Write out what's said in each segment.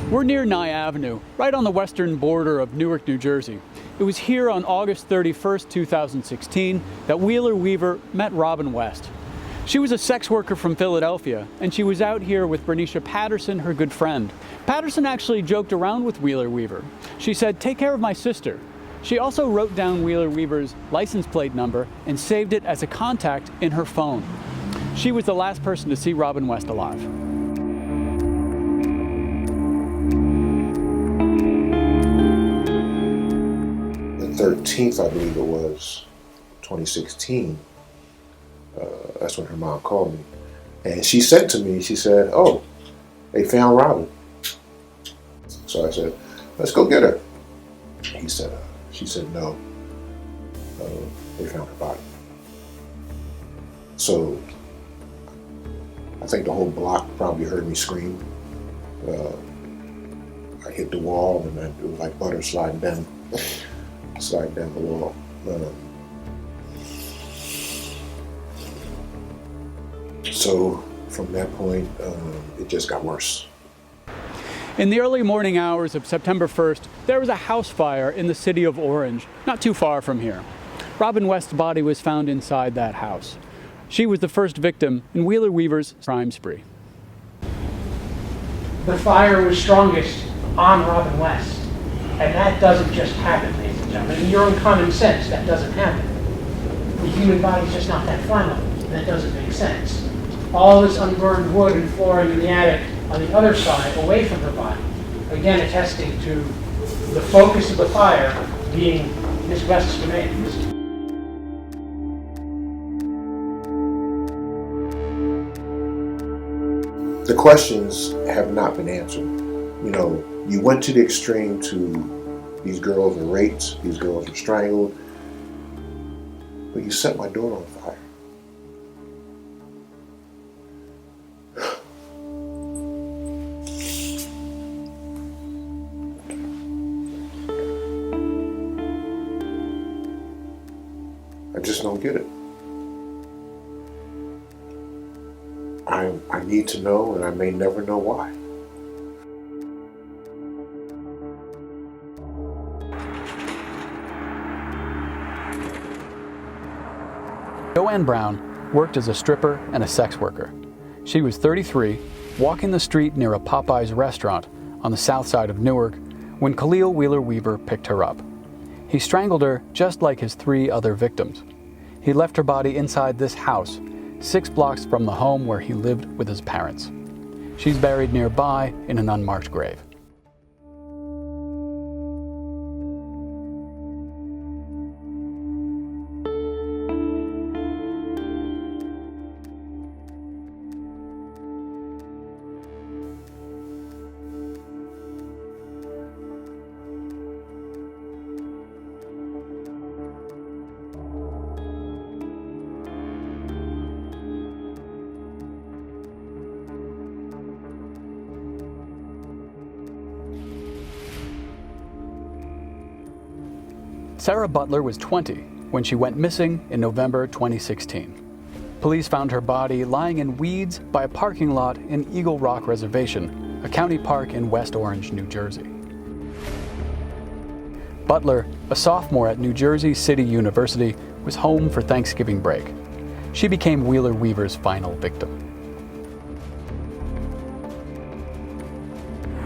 We're near Nye Avenue, right on the western border of Newark, New Jersey. It was here on August 31st, 2016, that Wheeler Weaver met Robin West. She was a sex worker from Philadelphia, and she was out here with Bernicia Patterson, her good friend. Patterson actually joked around with Wheeler Weaver. She said, "Take care of my sister." She also wrote down Wheeler Weaver's license plate number and saved it as a contact in her phone. She was the last person to see Robin West alive. The 13th, I believe it was, 2016. That's when her mom called me. And she said to me, she said, "Oh, they found Robin." So I said, "Let's go get her." She said, "No, they found her body." So I think the whole block probably heard me scream. I hit the wall and it was like butter sliding down the wall. So from that point, it just got worse. In the early morning hours of September 1st, there was a house fire in the city of Orange, not too far from here. Robin West's body was found inside that house. She was the first victim in Wheeler Weaver's crime spree. The fire was strongest on Robin West, and that doesn't just happen, ladies and gentlemen. In your own common sense, that doesn't happen. The human body's just not that flammable. That doesn't make sense. All this unburned wood and flooring in the attic on the other side, away from her body, again attesting to the focus of the fire being Miss West's remains. The questions have not been answered. You know, you went to the extreme to these girls were raped, these girls were strangled, but you set my daughter on fire. I just don't get it. I need to know, and I may never know why. Joanne Brown worked as a stripper and a sex worker. She was 33, walking the street near a Popeyes restaurant on the south side of Newark when Khalil Wheeler Weaver picked her up. He strangled her just like his 3 other victims. He left her body inside this house, 6 blocks from the home where he lived with his parents. She's buried nearby in an unmarked grave. Sarah Butler was 20 when she went missing in November 2016. Police found her body lying in weeds by a parking lot in Eagle Rock Reservation, a county park in West Orange, New Jersey. Butler, a sophomore at New Jersey City University, was home for Thanksgiving break. She became Wheeler Weaver's final victim.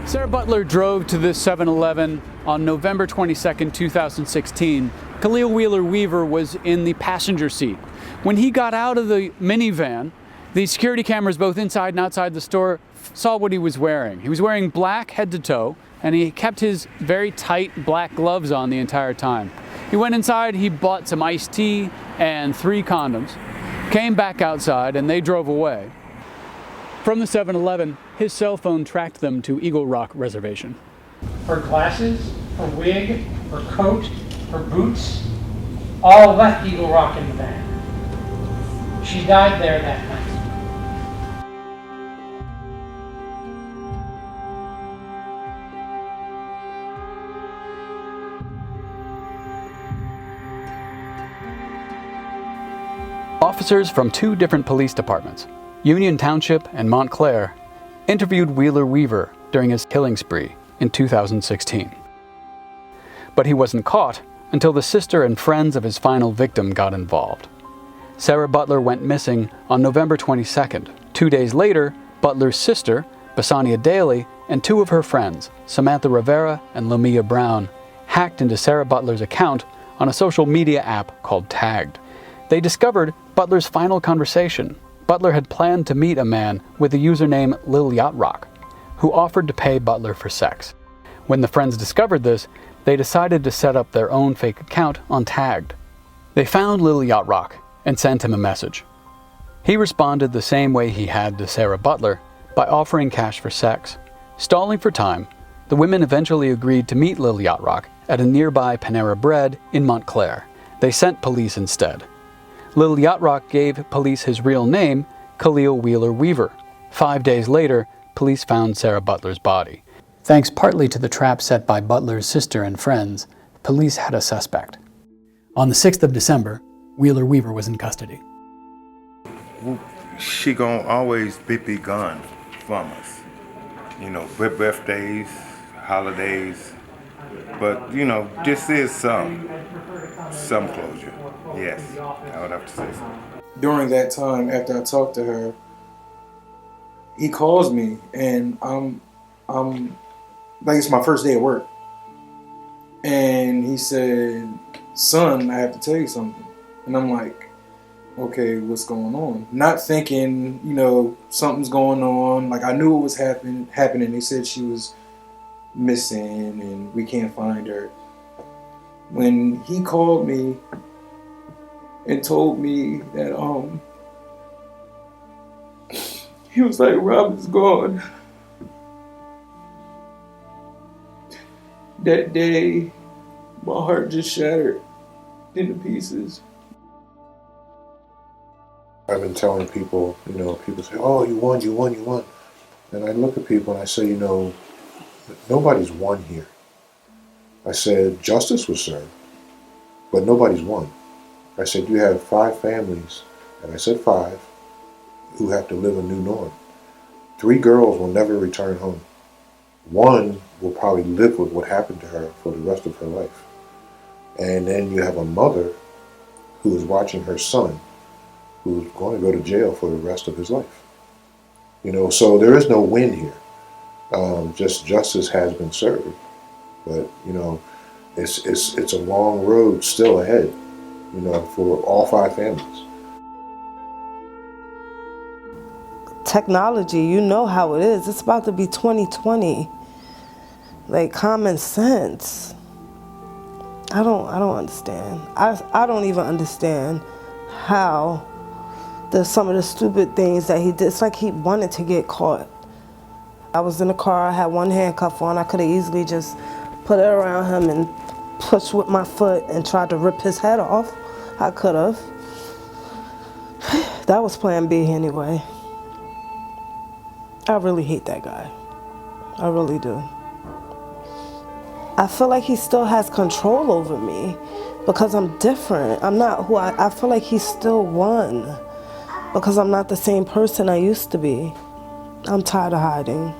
Sarah Butler drove to this 7-Eleven on November 22, 2016. Khalil Wheeler Weaver was in the passenger seat. When he got out of the minivan, the security cameras both inside and outside the store saw what he was wearing. He was wearing black head to toe, and he kept his very tight black gloves on the entire time. He went inside, he bought some iced tea and 3 condoms, came back outside, and they drove away. From the 7-Eleven, his cell phone tracked them to Eagle Rock Reservation. Her glasses, her wig, her coat, her boots, all left Eagle Rock in the van. She died there that night. Officers from 2 different police departments, Union Township and Montclair, interviewed Wheeler Weaver during his killing spree in 2016. But he wasn't caught until the sister and friends of his final victim got involved. Sarah Butler went missing on November 22nd. 2 days later, Butler's sister, Basania Daly, and two of her friends, Samantha Rivera and Lamia Brown, hacked into Sarah Butler's account on a social media app called Tagged. They discovered Butler's final conversation. Butler had planned to meet a man with the username Lil Yacht Rock, who offered to pay Butler for sex. When the friends discovered this, they decided to set up their own fake account on Tagged. They found Lil Yacht Rock and sent him a message. He responded the same way he had to Sarah Butler, by offering cash for sex. Stalling for time, the women eventually agreed to meet Lil Yacht Rock at a nearby Panera Bread in Montclair. They sent police instead. Lil Yacht Rock gave police his real name, Khalil Wheeler Weaver. 5 days later, police found Sarah Butler's body. Thanks partly to the trap set by Butler's sister and friends, police had a suspect. On the 6th of December, Wheeler Weaver was in custody. She gonna always be gone from us. You know, birthdays, holidays. But, you know, this is some closure. Yes, I would have to say so. During that time, after I talked to her, he calls me, and I'm like, it's my first day at work. And he said, "Son, I have to tell you something." And I'm like, "Okay, what's going on?" Not thinking, you know, something's going on. Like, I knew it was happening. They said she was missing and we can't find her. When he called me and told me that he was like, "Robin's gone," that day my heart just shattered into pieces. I've been telling people, you know, people say, "Oh, you won. And I look at people and I say, you know, nobody's won here. I said, justice was served, but nobody's won. I said, you have 5 families, and I said 5, who have to live a new norm. 3 girls will never return home. 1 will probably live with what happened to her for the rest of her life. And then you have a mother who is watching her son, who's going to go to jail for the rest of his life. You know, so there is no win here. Just justice has been served, but you know, it's a long road still ahead. You know, for all 5 families. Technology, you know how it is. It's about to be 2020. Like, common sense. I don't understand. I don't even understand how some of the stupid things that he did. It's like he wanted to get caught. I was in the car, I had 1 handcuff on. I could have easily just put it around him and pushed with my foot and tried to rip his head off. I could have. That was plan B anyway. I really hate that guy. I really do. I feel like he still has control over me because I'm different. I'm not who I feel like he still won because I'm not the same person I used to be. I'm tired of hiding.